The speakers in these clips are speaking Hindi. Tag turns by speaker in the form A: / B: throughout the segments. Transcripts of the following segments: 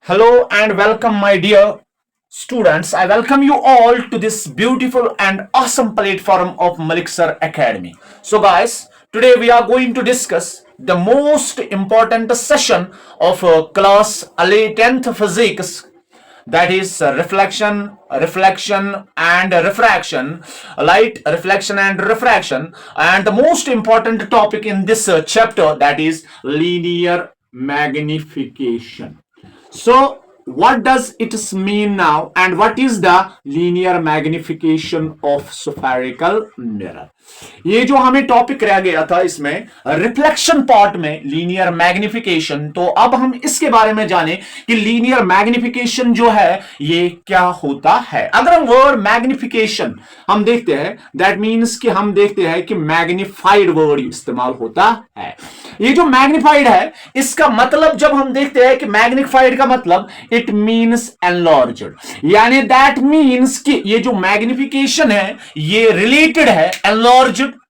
A: Hello and welcome, my dear students. I welcome you all to this beautiful and awesome platform of Malik Sir Academy. So, guys, today we are going to discuss the most important session of class 10th physics, that is reflection and refraction, light reflection and refraction, and the most important topic in this chapter, that is linear magnification. So, what does it mean now, and what is the linear magnification of spherical mirror? ये जो हमें टॉपिक रह गया था इसमें रिफ्लेक्शन पार्ट में लीनियर मैग्निफिकेशन, तो अब हम इसके बारे में जाने कि लीनियर मैग्निफिकेशन जो है ये क्या होता है। अगर हम वर्ड मैग्निफिकेशन हम देखते हैं, दैट मीन्स कि हम देखते हैं कि मैग्निफाइड वर्ड इस्तेमाल होता है। ये जो मैग्निफाइड है इसका मतलब जब हम देखते हैं कि मैग्निफाइड का मतलब इट मीन्स एनलार्ज्ड, यानी दैट मीन्स कि ये जो मैग्निफिकेशन है ये रिलेटेड है एनलार्ज्ड,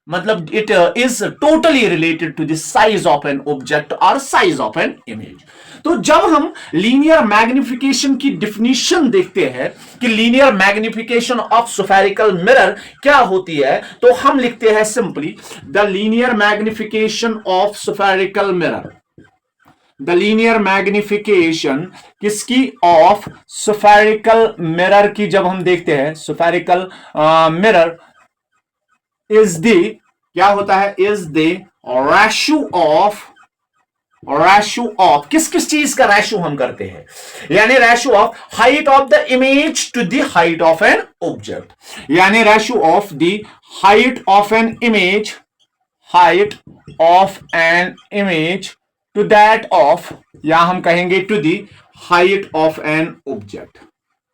A: मतलब it is totally related to the size of an object और साइज ऑफ एन इमेज। तो जब हम लीनियर मैग्निफिकेशन की डिफिनीशन देखते हैं कि linear magnification of spherical mirror क्या होती है, तो हम लिखते हैं simply the linear magnification of spherical mirror. The linear magnification किसकी? ऑफ स्फेरिकल मिरर की जब हम देखते हैं, स्फेरिकल मिरर इज द क्या होता है? इज द रेशो ऑफ किस किस चीज का रेशो हम करते हैं, यानी ratio of height of the image to the height of an object, यानी ratio of the height of an image, height of an image to that of, या हम कहेंगे to the height of an object,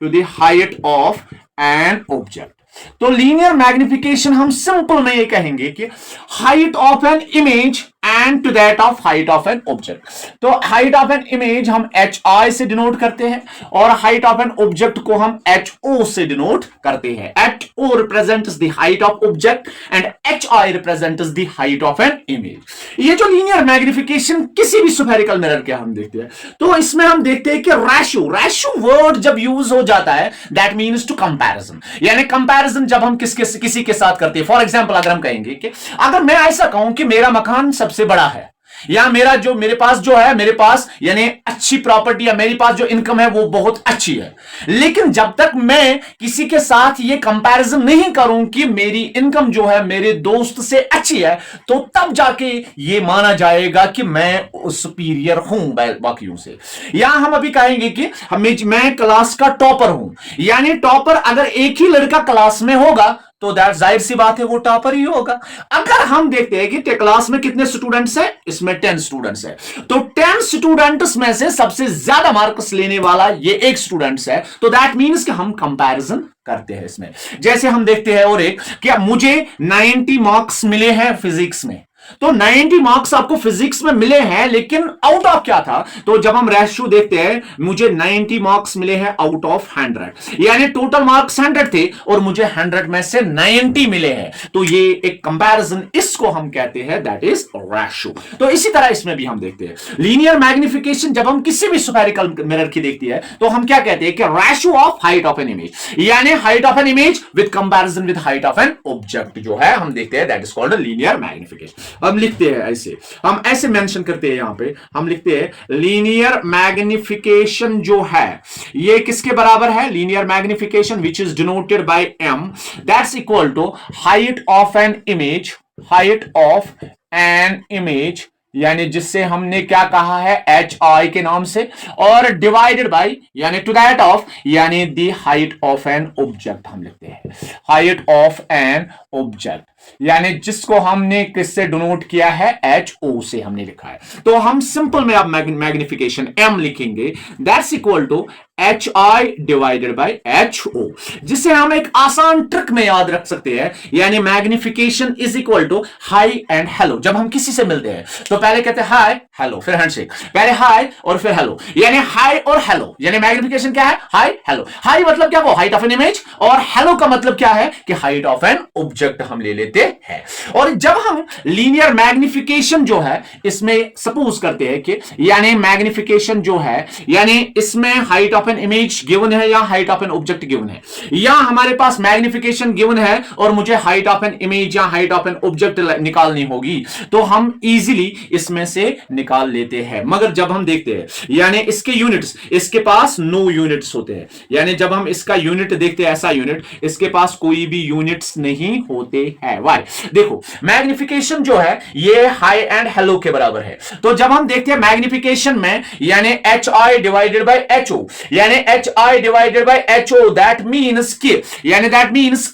A: to the height of an object. तो लीनियर मैग्निफिकेशन हम सिंपल में ये कहेंगे कि height of an image and to that of height of an object. तो हाइट ऑफ एन इमेज हम एच आई से डिनोट करते हैं और हाइट ऑफ एन ऑब्जेक्ट को हम एच ओ से डिनोट करते हैं। H O represents the height of object and H I represents the height of an image. ये जो लीनियर मैग्निफिकेशन किसी भी स्फेरिकल मिरर के हम देखते हैं, तो इसमें हम देखते हैं कि रेशो वर्ड जब यूज हो जाता है दैट मीन्स टू कंपैरिजन, यानी कंपैरिजन जब हम किसी के साथ करते हैं। फॉर एग्जांपल अगर हम कहेंगे कि अगर मैं ऐसा कहूं कि मेरा मकान सबसे बड़ा है, या मेरे पास यानी अच्छी प्रॉपर्टी, या मेरे पास जो इनकम है वो बहुत अच्छी है, लेकिन जब तक मैं किसी के साथ ये कंपैरिजन नहीं करूं कि मेरी इनकम जो है मेरे दोस्त से अच्छी है, तो तब जाके ये माना जाएगा कि मैं सुपीरियर हूं बाकियों से। या हम अभी कहेंगे कि मैं क्लास का टॉपर हूं, यानी टॉपर अगर एक ही लड़का क्लास में होगा तो दैट जाहिर सी बात है वो टॉपर ही होगा। अगर हम देखते हैं कि क्लास में कितने स्टूडेंट्स हैं, इसमें 10 स्टूडेंट्स हैं, तो 10 स्टूडेंट्स में से सबसे ज्यादा मार्क्स लेने वाला ये एक स्टूडेंट्स है, तो दैट मीन्स कि हम कंपैरिजन करते हैं इसमें। जैसे हम देखते हैं और एक क्या मुझे 90 मार्क्स मिले हैं फिजिक्स में, तो 90 मार्क्स आपको फिजिक्स में मिले हैं, लेकिन आउट ऑफ क्या था? तो जब हम रेशियो देखते हैं, मुझे 90 मार्क्स मिले हैं आउट ऑफ 100, यानी टोटल मार्क्स 100 थे और मुझे 100 में से 90 मिले हैं, तो ये एक कंपैरिजन, इसको हम कहते हैं दैट इज रेशियो। तो इसी तरह इसमें भी हम देखते हैं लीनियर मैग्निफिकेशन जब हम किसी भी स्फेरिकल मिरर की देखती है, तो हम क्या कहते हैं कि ratio of height of an image, यानी height of an image with comparison with height of an object जो है हम देखते हैं that is called linear magnification. हम लिखते हैं ऐसे, हम ऐसे मेंशन करते हैं, यहां पे हम लिखते हैं लीनियर मैग्निफिकेशन जो है ये किसके बराबर है? Linear magnification which is denoted by m, that's equal to height of an image, height of an image, यानी जिससे हमने क्या कहा है एच आई के नाम से, और डिवाइडेड बाय यानी टू दैट ऑफ, यानी दी हाइट ऑफ एन ऑब्जेक्ट हम लिखते हैं, हाइट ऑफ एन ऑब्जेक्ट, यानी जिसको हमने किससे डिनोट किया है? एच ओ से हमने लिखा है। तो हम सिंपल में अब मैग्निफिकेशन m लिखेंगे, that's equal to H I divided by H O, जिसे हम एक आसान ट्रिक में याद रख सकते हैं, यानी magnification is equal to hi and hello. जब हम किसी से मिलते हैं तो पहले कहते हैं हाय हेलो, फिर हैंडशेक, पहले हाय और फिर हेलो, यानी हाय और हेलो, यानी मैग्निफिकेशन क्या है? Hi hello. हाय मतलब क्या? वो हाइट ऑफ एन इमेज, और हेलो का मतलब क्या है कि height of an object object हम ले लेते हैं। और जब हम लीनियर मैग्निफिकेशन जो है इसमें सपोज करते हैं कि यानी मैग्निफिकेशन जो है यानी इसमें height of an image given है या height of an object given है, या हमारे पास मैग्निफिकेशन गिवन है और मुझे हाइट ऑफ एन इमेज या हाइट ऑफ एन ऑब्जेक्ट निकालनी होगी, तो हम इजीली इसमें से निकाल लेते हैं। मगर जब हम देखते हैं यानी इसके यूनिट्स, इसके पास नो यूनिट्स होते हैं, यानी जब हम इसका यूनिट देखते हैं ऐसा यूनिट, इसके पास कोई भी यूनिट्स नहीं होते हैं। वाई देखो मैग्निफिकेशन जो है ये हाई एंड हेलो के बराबर है, तो जब हम देखते हैं मैग्निफिकेशन में यानी H I divided by H O, यानी H I divided by H O that means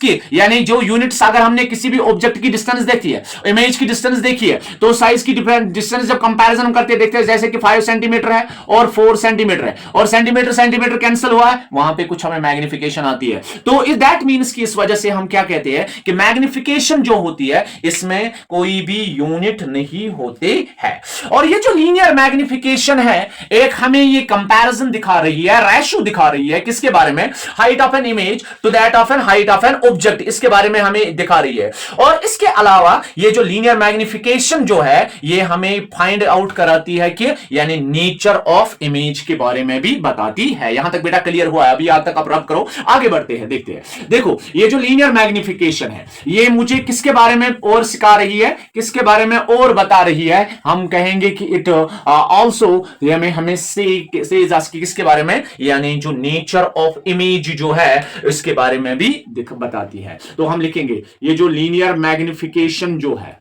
A: कि यानी जो यूनिट्स अगर हमने किसी भी ऑब्जेक्ट की डिस्टेंस देखी है, इमेज की डिस्टेंस देखी है, तो साइज की डिस्टेंस जब कंपैरिजन हम करते देखते हैं जैसे कि 5 सेंटीमीटर है और 4 सेंटीमीटर है और सेंटीमीटर कैंसिल हुआ है, वहां पे कुछ हमें मैग्निफिकेशन आती है। तो दैट मीन्स कि इस वजह से हम क्या कहते हैं कि मैग्निफिकेशन जो होती है इसमें कोई भी यूनिट नहीं होते हैं। और ये जो लीनियर मैग्निफिकेशन है एक हमें ये कंपैरिजन दिखा रही है, रेशो दिखा रही है किसके बारे में, height of an image to that of an height of an object, इसके बारे में हमें दिखा रही है। और इसके अलावा ये जो लीनियर मैग्निफिकेशन जो है ये हमें फाइंड आउट कराती है कि यानी नेचर ऑफ इमेज के बारे में भी बताती है। यहां तक बेटा क्लियर हुआ है? अभी यहां तक आप रब करो, आगे बढ़ते हैं, देखते हैं। देखो ये जो लीनियर मैग्निफिकेशन है ये मुझे किसके बारे में और सिखा रही है, किसके बारे में और बता रही है, हम कहेंगे कि इट ऑल्सो हमें किसके बारे में, यानी जो नेचर ऑफ इमेज जो है इसके बारे में भी बताती है। तो हम लिखेंगे ये जो लीनियर मैग्निफिकेशन जो है,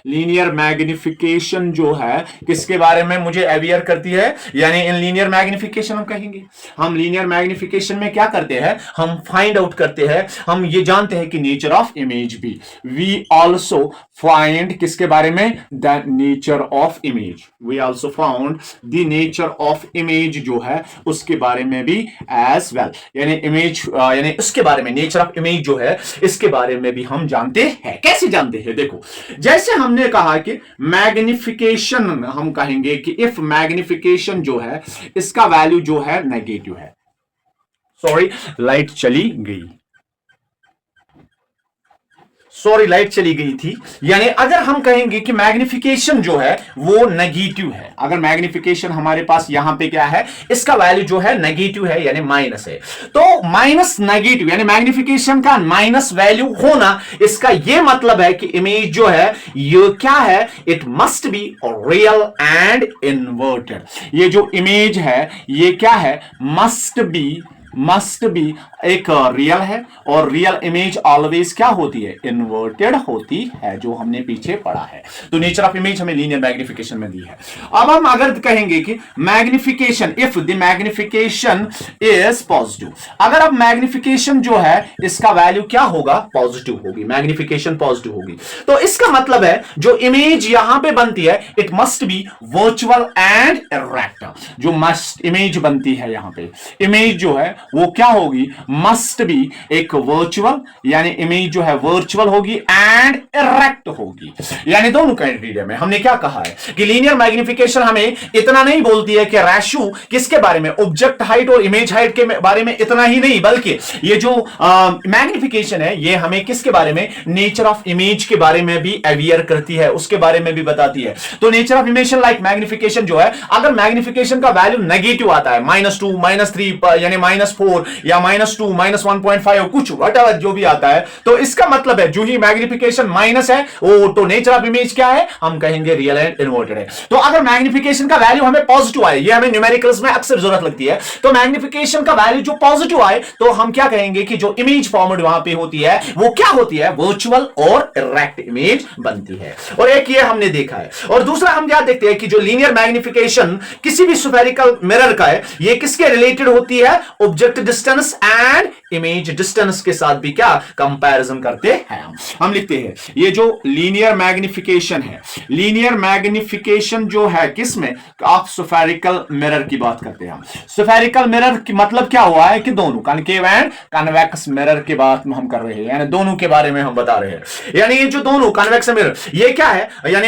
A: लीनियर मैग्निफिकेशन जो है किसके बारे में मुझे अवेयर करती है, यानी इन लीनियर मैग्निफिकेशन हम कहेंगे, हम लीनियर मैग्निफिकेशन में क्या करते हैं, हम फाइंड आउट करते हैं, हम ये जानते हैं कि नेचर ऑफ इमेज भी, वी ऑल्सो फाइंड किसके बारे में, the nature of image, we also found the nature of image जो है उसके बारे में भी एज वेल, यानी इमेज यानी उसके बारे में नेचर ऑफ इमेज जो है इसके बारे में भी हम जानते हैं। कैसे जानते हैं? देखो जैसे हमने कहा कि मैग्निफिकेशन, हम कहेंगे कि इफ मैग्निफिकेशन जो है इसका वैल्यू जो है नेगेटिव है, सॉरी लाइट चली गई, यानी अगर हम कहेंगे कि मैग्निफिकेशन जो है वो नेगेटिव है, अगर मैग्निफिकेशन हमारे पास यहां पे क्या है, इसका वैल्यू जो है नेगेटिव है यानी माइनस है, तो माइनस नेगेटिव यानी मैग्निफिकेशन का माइनस वैल्यू होना, इसका यह मतलब है कि इमेज जो है ये क्या है, it must be real and inverted. ये जो इमेज है ये क्या है, मस्ट बी एक रियल है, और रियल इमेज ऑलवेज क्या होती है, इन्वर्टेड होती है, जो हमने पीछे पढ़ा है। तो नेचर ऑफ इमेज हमें लीनियर मैग्निफिकेशन में दी है। अब हम अगर कहेंगे कि magnification, if the magnification is positive, अगर अब मैग्निफिकेशन जो है इसका वैल्यू क्या होगा, पॉजिटिव होगी, मैग्निफिकेशन पॉजिटिव होगी, तो इसका मतलब है जो इमेज यहां पे बनती है it must be virtual and erect. जो मस्ट इमेज बनती है यहां पे, इमेज जो है वो क्या होगी, मस्ट बी एक वर्चुअल, यानी इमेज जो है वर्चुअल होगी एंड इरेक्ट होगी, यानी दोनों क्राइटेरिया में हमने क्या कहा है कि लीनियर मैग्निफिकेशन हमें इतना नहीं बोलती है कि रेशियो किसके बारे में, ऑब्जेक्ट हाइट और इमेज हाइट के बारे में इतना ही नहीं, बल्कि ये जो मैग्निफिकेशन है ये हमें किसके बारे में, नेचर ऑफ इमेज के बारे में भी अवेयर करती है, उसके बारे में भी बताती है। तो nature of image like magnification जो है, अगर मैग्निफिकेशन का वैल्यू नेगेटिव आता है, -2 -3 यानी -4 या -2 -1.5 कुछ व्हाटएवर जो भी आता है, तो इसका मतलब है जो ही मैग्निफिकेशन माइनस है वो तो नेचर ऑफ इमेज क्या है, हम कहेंगे रियल एंड इन्वर्टेड है। तो अगर मैग्निफिकेशन का वैल्यू हमें पॉजिटिव आए, ये हमें न्यूमेरिकल्स में अक्सर जरूरत लगती है, तो मैग्निफिकेशन का वैल्यू जो पॉजिटिव आए तो हम क्या कहेंगे कि जो इमेज फॉर्मेट वहां पे होती है वो क्या होती है, वर्चुअल और इरेक्ट इमेज बनती है। और एक ये हमने देखा है, और दूसरा हम क्या देखते हैं कि जो लीनियर मैग्निफिकेशन किसी भी स्फेरिकल मिरर का है ये किसके रिलेटेड होती है, object distance and image distance के साथ भी क्या कंपैरिजन करते हैं। हम लिखते हैं ये जो लीनियर मैग्निफिकेशन है, लीनियर मैग्निफिकेशन जो है किसमें, आप स्फेरिकल मिरर की बात करते हैं। स्फेरिकल मिरर की मतलब क्या हुआ है कि दोनों कॉन्केव एंड कन्वेक्स मिरर की बात हम कर रहे हैं, यानी दोनों के बारे में हम बता रहे हैं। यानी ये जो दोनों कन्वेक्स मिरर ये क्या है, यानी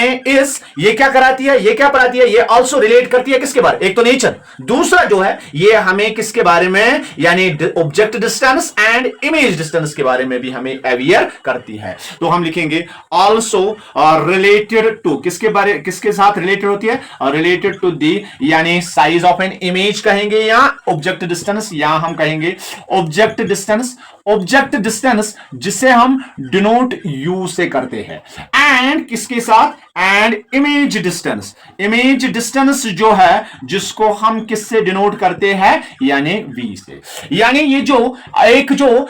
A: ये क्या कराती है, ये क्या पढ़ाती है, ये ऑल्सो रिलेट करती है किसके बारे, एक तो नेचर, दूसरा जो है ये हमें किसके बारे में, यानी object distance distance and image distance के बारे में भी हमें अवेयर करती है। तो हम लिखेंगे ऑल्सो रिलेटेड टू, किसके साथ रिलेटेड होती है, रिलेटेड टू दी, यानी साइज ऑफ एन इमेज कहेंगे या ऑब्जेक्ट डिस्टेंस, या हम कहेंगे ऑब्जेक्ट डिस्टेंस। ऑब्जेक्ट डिस्टेंस जिसे हम डिनोट यू से करते हैं, एंड किसके साथ, and image distance. Image distance जो है जिसको हम किससे डिनोट करते हैं, यानी वी से। यानी ये जो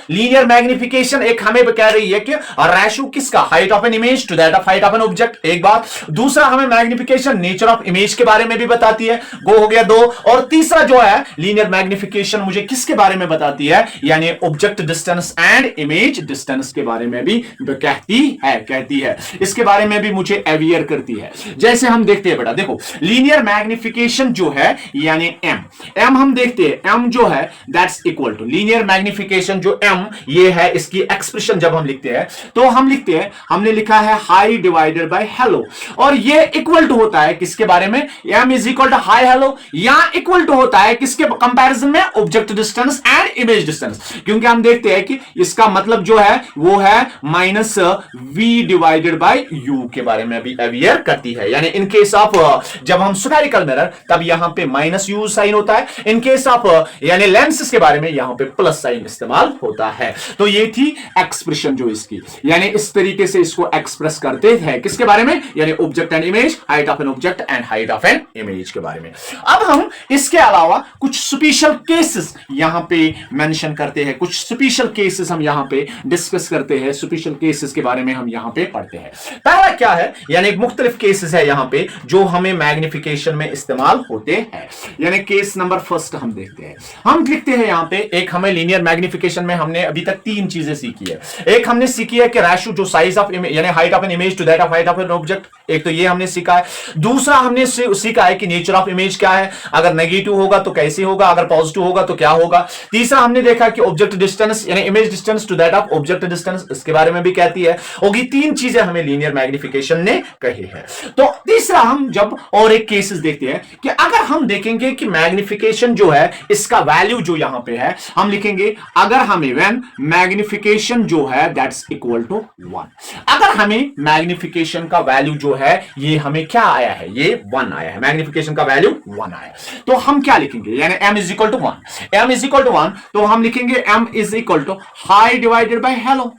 A: लीनियर मैग्निफिकेशन एक हमें कह रही है कि रेशो किसका, height of an image to that of height of an object, एक बात। दूसरा हमें मैग्निफिकेशन नेचर ऑफ इमेज के बारे में भी बताती है, वो हो गया दो। और तीसरा जो है लीनियर मैग्निफिकेशन मुझे किसके बारे में बताती है, यानी object distance and image distance के बारे में भी कहती है। इसके बारे में भी मुझे अवेयर करती है। जैसे हम देखते हैं बेटा, देखो लीनियर मैग्निफिकेशन जो है यानी एम हम देखते हैं, एम जो है that's equal to linear magnification जो एम ये है, इसकी एक्सप्रेशन जब हम लिखते हैं तो हम लिखते हैं, हमने लिखा है हाई डिवाइडेड बाय हेलो, और ये इक्वल टू होता है किसके बारे में, M is equal to hi hello, या इक्वल टू होता है किसके कंपैरिजन में, object distance and image distance. क्योंकि हम देखते हैं कि इसका मतलब जो है वो है minus V divided by U के बारे में भी अवेयर करती है। यानी इन केस ऑफ जब हम स्फेरिकल मिरर तब यहां पे माइनस यू साइन होता है, इन केस ऑफ यानी लेंसेज के बारे में यहां पे प्लस साइन इस्तेमाल होता है। तो ये थी एक्सप्रेशन जो इसकी, यानी इस तरीके से इसको एक्सप्रेस करते हैं किसके बारे में, यानी object and image, height of an object and height of an image के बारे में। अब हम इसके अलावा कुछ स्पेशल केसेस यहां पे मेंशन करते हैं, कुछ स्पेशल केसेस हम यहां पे डिस्कस करते हैं, स्पेशल केसेस के बारे में हम यहां पे पढ़ते हैं। पहला क्या है, यानी एक मुख्तलिफ केसेस है यहां पे जो हमें मैग्निफिकेशन में इस्तेमाल होते हैं। यानी केस नंबर फर्स्ट हम देखते हैं, हम लिखते हैं यहां पे, एक हमें लीनियर मैग्निफिकेशन में हमने अभी तक तीन चीजें सीखी है। एक हमने सीखी है कि रेशो जो साइज ऑफ इमेज यानी height of an image to that of height of an object, एक तो ये हमने सीखा है। दूसरा हमने सीखा है कि नेचर ऑफ इमेज क्या है, अगर नेगेटिव होगा तो कैसे होगा, अगर पॉजिटिव होगा तो क्या होगा। तीसरा हमने देखा कि ऑब्जेक्ट डिस्टेंस यानी image distance to that of object distance, इसके बारे में भी कहती है होगी। तीन चीजें हमें लीनियर मैग्निफिकेशन ने कही है। तो तीसरा हम जब और एक केसेस देखते हैं कि अगर हम देखेंगे कि मैग्निफिकेशन जो है इसका वैल्यू जो यहां पे है, हम लिखेंगे अगर हमें व्हेन मैग्निफिकेशन जो है दैट्स इक्वल टू 1, अगर हमें मैग्निफिकेशन का वैल्यू जो है ये हमें क्या आया है, ये 1 आया है, मैग्निफिकेशन का वैल्यू 1 आया है, तो हम क्या लिखेंगे, यानी m is equal to 1, m is equal to 1, तो हम लिखेंगे m is equal to hi divided by hello,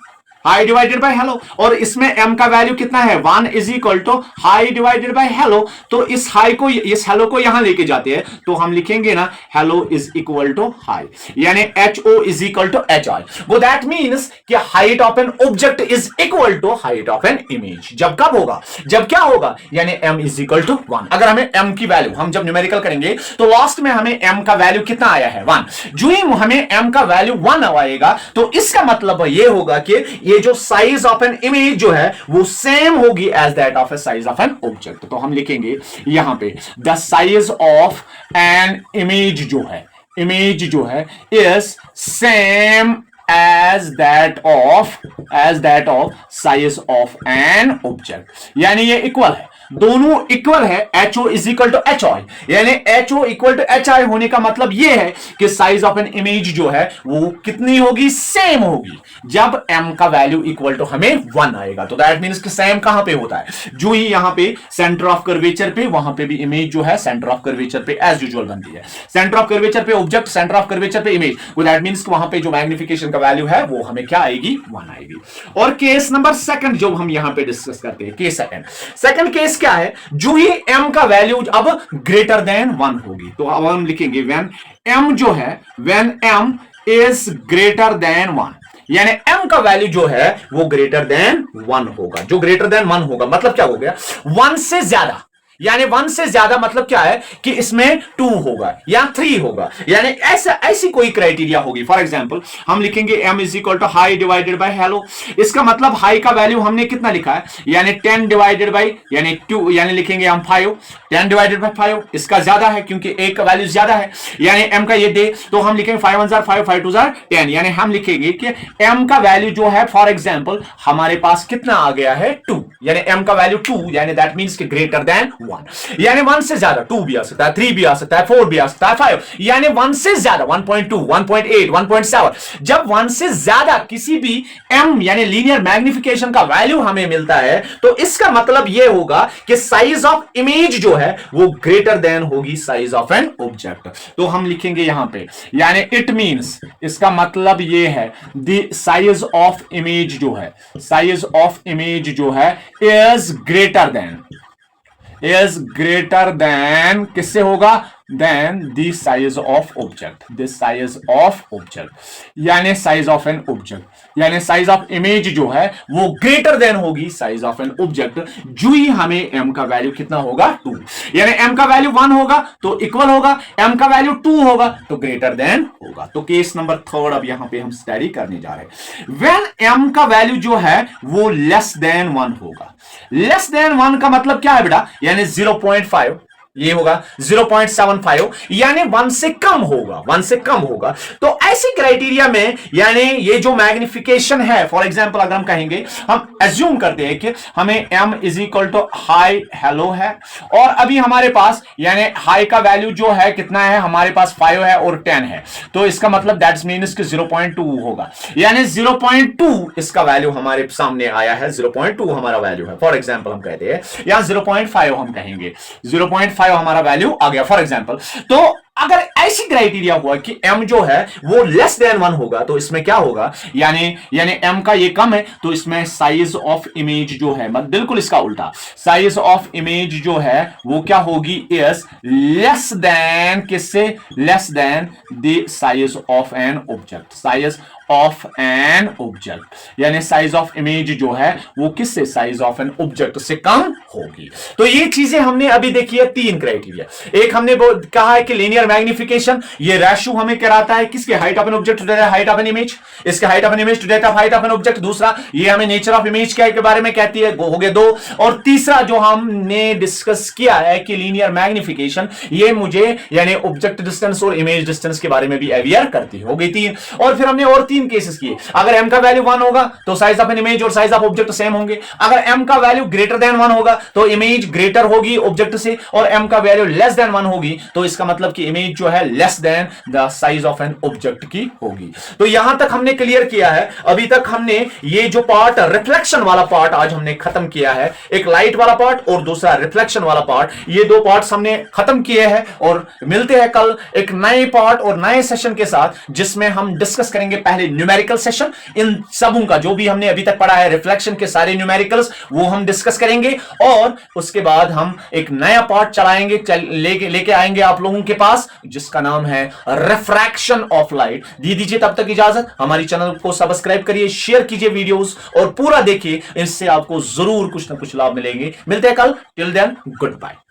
A: hi divided by hello, और इसमें m का वैल्यू कितना है, 1 is equal to hi divided by hello. तो इस हाई को, इस हेलो को यहां लेके जाते हैं तो हम लिखेंगे ना hello is equal to hi, यानी HO is equal to HI। वो दैट मींस कि height of an object is equal to height of an image. जब कब होगा, जब क्या होगा, यानी m इज इक्वल टू 1। अगर हमें m की वैल्यू, हम जब न्यूमेरिकल करेंगे तो लास्ट में हमें m का वैल्यू कितना आया है, 1। जो ही हमें m का वैल्यू 1 आएगा तो इसका मतलब ये होगा कि ये जो साइज ऑफ एन इमेज जो है वो सेम होगी as that of a size of an object. तो हम लिखेंगे यहां पे the size of an image जो है is same as that of size of an object, यानी ये इक्वल है, दोनों इक्वल है। HO is equal to HI, यानी HO इक्वल टू HI होने का मतलब यह है कि साइज ऑफ एन इमेज जो है वो कितनी होगी, सेम होगी जब m का वैल्यू इक्वल टू हमें 1 आएगा। तो दैट मींस कि सेम कहां पे होता है, जो ही यहां पे सेंटर ऑफ कर्वेचर पे, वहां पे भी इमेज जो है सेंटर ऑफ कर्वेचर पे एज यूजुअल बनती है। सेंटर ऑफ कर्वेचर पे ऑब्जेक्ट, सेंटर ऑफ कर्वेचर पे इमेज, वो दैट मींस कि वहां पे जो मैग्निफिकेशन का वैल्यू है वो हमें क्या आएगी, 1 आएगी। और केस नंबर सेकंड जो हम यहां पे डिस्कस करते हैं, केस सेकंड केस क्या है, जो ही m का वैल्यू अब ग्रेटर देन 1 होगी, तो अब हम लिखेंगे व्हेन m जो है, when m is greater than 1, यानी m का वैल्यू जो है वो ग्रेटर देन 1 होगा। जो ग्रेटर देन 1 होगा मतलब क्या हो गया, 1 से ज्यादा, यानी 1 से ज्यादा मतलब क्या है कि इसमें 2 होगा या 3 होगा, यानी ऐसी कोई क्राइटेरिया होगी। फॉर एग्जांपल हम लिखेंगे m is equal to hi divided by hello, इसका मतलब हाई का वैल्यू हमने कितना लिखा है, यानी 10 डिवाइडेड बाय यानी 2, यानी लिखेंगे हम 5, 10 डिवाइडेड बाय 5, इसका ज्यादा है क्योंकि एक का वैल्यू ज्यादा है, यानी m का ये दे तो हम लिखेंगे 5 1 5 5 2 10, यानी हम लिखेंगे कि m का वैल्यू जो है फॉर एग्जांपल हमारे पास कितना आ गया है, 2, यानी m का वैल्यू 2, यानी दैट मींस कि ग्रेटर देन 1, यानी 1 से ज्यादा 2 भी आ सकता है, 3 भी आ सकता है, 4 भी आ सकता है, 5, यानी 1 से ज्यादा 1.2, 1.8, 1.7। जब 1 से ज्यादा किसी भी m यानी लीनियर मैग्निफिकेशन का वैल्यू हमें मिलता है तो इसका मतलब यह होगा कि साइज ऑफ इमेज जो है वो ग्रेटर देन होगी साइज ऑफ एन ऑब्जेक्ट। तो हम लिखेंगे यहां पे, यानी इट मींस, इसका मतलब यह है द साइज ऑफ इमेज जो है, साइज ऑफ इमेज जो है इज ग्रेटर देन किससे होगा, than the size of object, the size of object, यानी साइज ऑफ एन ऑब्जेक्ट, यानी साइज ऑफ इमेज जो है वो ग्रेटर देन होगी साइज ऑफ एन ऑब्जेक्ट। जो ही हमें m का वैल्यू कितना होगा 2, यानी m का वैल्यू 1 होगा तो इक्वल होगा, m का वैल्यू 2 होगा तो ग्रेटर देन होगा। तो केस नंबर 3 अब यहां पे हम स्टडी करने जा रहे हैं। व्हेन m का वैल्यू जो है वो लेस देन 1 होगा। लेस देन 1 का मतलब क्या है बेटा, यानी 0.5, ये होगा 0.75, यानी 1 से कम होगा, 1 से कम होगा। तो ऐसी क्राइटेरिया में यानी ये जो मैग्निफिकेशन है, फॉर एग्जांपल अगर हम कहेंगे, हम एज्यूम करते हैं कि हमें m is equal to hi hello है और अभी हमारे पास यानी हाई का वैल्यू जो है कितना है, हमारे पास 5 है और 10 है, तो इसका मतलब दैट्स मीन्स कि 0.2 होगा, यानी 0.2 इसका वैल्यू हमारे सामने आया है, 0.2 हमारा वैल्यू है। फॉर एग्जांपल हम कहते हैं यहां 0.5 हम कहेंगे, 0.5 हमारा वैल्यू आ गया फॉर एग्जांपल। तो अगर ऐसी क्राइटेरिया हुआ कि m जो है वो लेस देन 1 होगा तो इसमें क्या होगा, यानी m का ये कम है तो इसमें साइज ऑफ इमेज जो है, मतलब बिल्कुल इसका उल्टा, साइज ऑफ इमेज जो है वो क्या होगी, इज लेस देन किससे, less than the size of an object, size of an object, यानी साइज ऑफ इमेज जो है वो किससे, साइज ऑफ एन ऑब्जेक्ट से कम होगी। तो ये चीजें हमने अभी देखी है, 3 क्राइटेरिया। एक हमने कहा है कि लीनियर मैग्निफिकेशन ये रेशियो हमें कराता है किसके, height of an object to that height of an image, इसके height of an image to that height of an object. दूसरा ये हमें नेचर ऑफ इमेज के बारे में कहती है, हो गए 2। और तीसरा जो हमने डिस्कस किया है कि लीनियर मैग्निफिकेशन ये मुझे यानी ऑब्जेक्ट डिस्टेंस और इमेज डिस्टेंस के बारे में भी अवेयर करती है, हो गई 3। और फिर हमने और 3 केसेस किए, अगर m का वैल्यू 1 होगा तो साइज ऑफ एन इमेज और साइज ऑफ ऑब्जेक्ट सेम होंगे, अगर m का वैल्यू ग्रेटर देन 1 होगा तो इमेज ग्रेटर होगी ऑब्जेक्ट से, और m का वैल्यू लेस देन 1 होगी तो इसका मतलब कि इमेज जो है less than the size of an object की होगी। तो यहां तक हमने क्लियर किया है। अभी तक हमने ये जो पार्ट रिफ्लेक्शन वाला पार्ट आज हमने खत्म किया है, एक लाइट वाला पार्ट और दूसरा रिफ्लेक्शन वाला पार्ट, ये 2 पार्ट्स हमने खत्म किए हैं। और मिलते हैं कल एक नए पार्ट और नए सेशन के साथ जिसमें हम डिस्कस करेंगे पहले न्यूमेरिकल सेशन, इन सबों का जो भी हमने अभी तक पढ़ा है रिफ्लेक्शन के सारे न्यूमेरिकल्स वो हम डिस्कस करेंगे, और उसके बाद हम एक नया पार्ट चलाएंगे, लेके आएंगे आप लोगों के पास, जिसका नाम है रिफ्रैक्शन ऑफ लाइट। दी दीजिए तब तक इजाजत, हमारी चैनल को सब्सक्राइब करिए, शेयर कीजिए वीडियोस और पूरा देखिए, इससे आपको जरूर कुछ ना कुछ लाभ मिलेंगे। मिलते हैं कल, टिल देन गुड बाय।